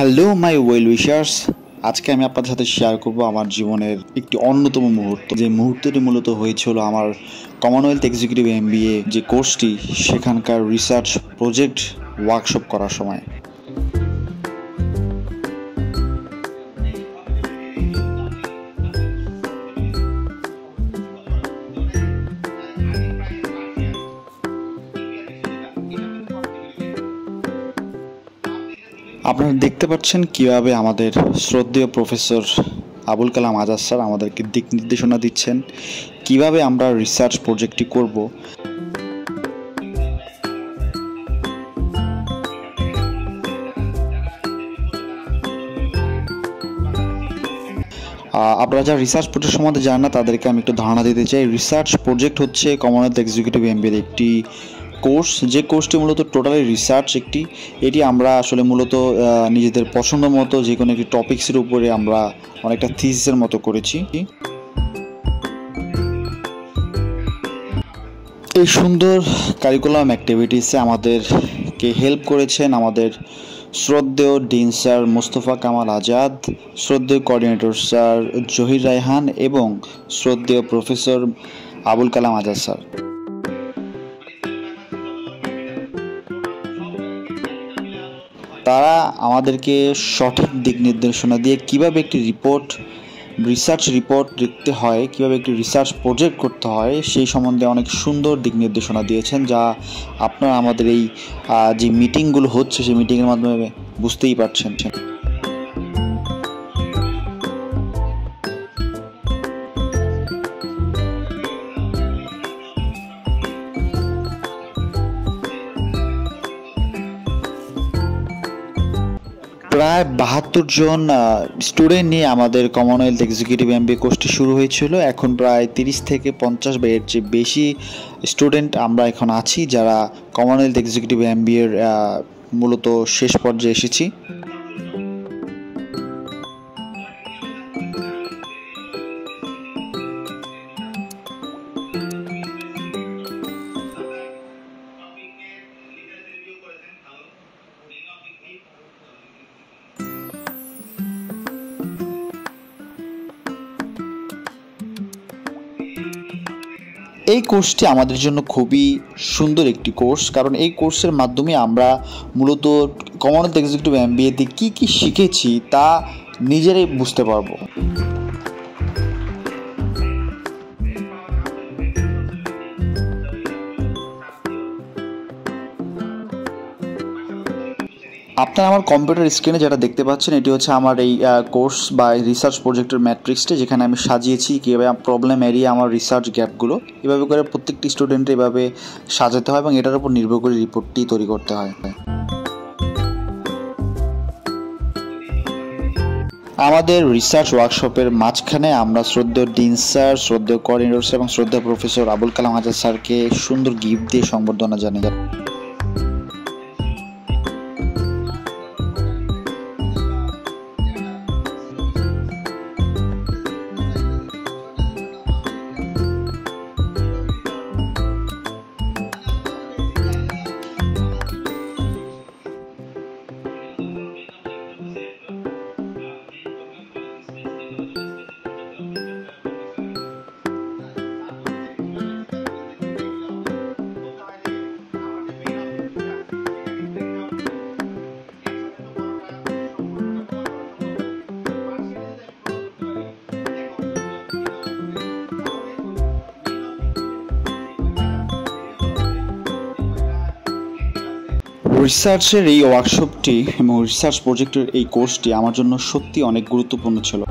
Hello my well wishers. আজকে আমি আপনাদের সাথে শেয়ার করব আমার জীবনের একটি অন্যতম মুহূর্ত। যে মুহূর্তটি মূলত হয়েছিল আমার কমনওয়েলথ এক্সিকিউটিভ এমবিএ যে কোর্সটি, সেখানকার রিসার্চ প্রজেক্ট ওয়ার্কশপ করার সময়। আপনারা দেখতে পাচ্ছেন কিভাবে আমাদের শ্রদ্ধেয় প্রফেসর আবুল কালাম আজাদ স্যার আমাদেরকে দিক নির্দেশনা দিচ্ছেন কিভাবে আমরা রিসার্চ প্রজেক্টটি করব। আপনারা যারা রিসার্চ প্রজেক্ট সম্বন্ধে জানেন না, তাদেরকে আমি একটু ধারণা দিতে চাই। রিসার্চ প্রজেক্ট হচ্ছে কমনওয়েলথ এক্সিকিউটিভ এমবিএর একটি কোর্স, যে কোর্সটি মূলত টোটালি রিসার্চ এটি আমরা আসলে মূলত নিজেদের পছন্দ মতো যে কোনো একটি টপিক্সের উপরে আমরা অনেকটা থিসিসের মতো করেছি। এই সুন্দর কারিকুলাম অ্যাক্টিভিটিসে আমাদেরকে হেল্প করেছেন আমাদের শ্রদ্ধেয় ডিন স্যার মোস্তফা কামাল আজাদ, শ্রদ্ধেয় কোঅর্ডিনেটর স্যার জহির রায়হান এবং শ্রদ্ধেয় প্রফেসর আবুল কালাম আজাদ স্যার। তারা আমাদেরকে সঠিক দিক নির্দেশনা দিয়ে কিভাবে একটি রিসার্চ রিপোর্ট লিখতে হয়, কিভাবে একটি রিসার্চ প্রজেক্ট করতে হয়, সেই সম্বন্ধে অনেক সুন্দর দিক নির্দেশনা দিয়েছেন, যা আপনারা আমাদের এই যে মিটিংগুলো হচ্ছে সেই মিটিংয়ের মাধ্যমে বুঝতেই পারছেন। প্রায় 72 জন স্টুডেন্ট নিয়ে আমাদের কমনওয়েলথ এক্সিকিউটিভ এমবিএ কোর্সটি শুরু হয়েছিল। এখন প্রায় 30 থেকে 50 বা এর চেয়ে বেশি স্টুডেন্ট আমরা এখন আছি, যারা কমনওয়েলথ এক্সিকিউটিভ এমবিএর মূলত শেষ পর্যায়ে এসেছি। এই কোর্সটি আমাদের জন্য খুবই সুন্দর একটি কোর্স, কারণ এই কোর্সের মাধ্যমে আমরা মূলত কমনওয়েলথ এক্সিকিউটিভ এমবিএতে কী কী শিখেছি তা নিজেরাই বুঝতে পারবো। আপনারা আমার কম্পিউটার স্ক্রিনে যেটা দেখতে পাচ্ছেন, এটি হচ্ছে আমার এই কোর্স বা রিসার্চ প্রজেক্টের ম্যাট্রিক্সটি, যেখানে আমি সাজিয়েছি কীভাবে প্রবলেম এরিয়া আমার রিসার্চ গ্যাপগুলো এভাবে করে প্রত্যেকটি স্টুডেন্টের এভাবে সাজাতে হয় এবং এটার উপর নির্ভর করে রিপোর্টটি তৈরি করতে হয়। আমাদের রিসার্চ ওয়ার্কশপের মাঝখানে আমরা শ্রদ্ধেয় ডিন স্যার, শ্রদ্ধেয় কোঅর্ডিনেটর স্যার এবং শ্রদ্ধেয় প্রফেসর আবুল কালাম আজাদ স্যারকে সুন্দর গিফট দিয়ে সংবর্ধনা জানাই। রিসার্চের এই ওয়ার্কশপটি এবং রিসার্চ প্রজেক্টের এই কোর্সটি আমার জন্য সত্যি অনেক গুরুত্বপূর্ণ ছিল।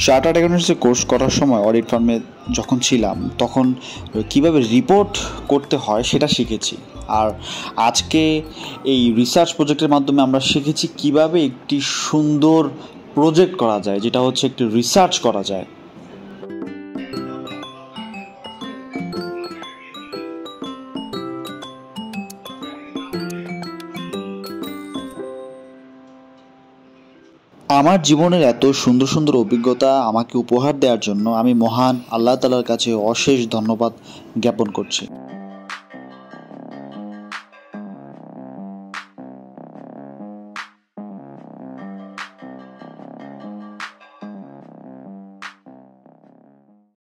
চার্টার্ড অ্যাকাউন্ট্যান্সি কোর্স করার সময় অডিট ফার্মে যখন ছিলাম, তখন কিভাবে রিপোর্ট করতে হয় সেটা শিখেছি। আর আজকে এই রিসার্চ প্রজেক্টের মাধ্যমে আমরা শিখেছি কিভাবে একটি সুন্দর প্রজেক্ট করা যায়, যেটা হচ্ছে একটি রিসার্চ করা যায়। আমার জীবনের এত সুন্দর সুন্দর অভিজ্ঞতা আমাকে উপহার দেওয়ার জন্য আমি মহান আল্লাহ তাআলার কাছে অশেষ ধন্যবাদ জ্ঞাপন করছি।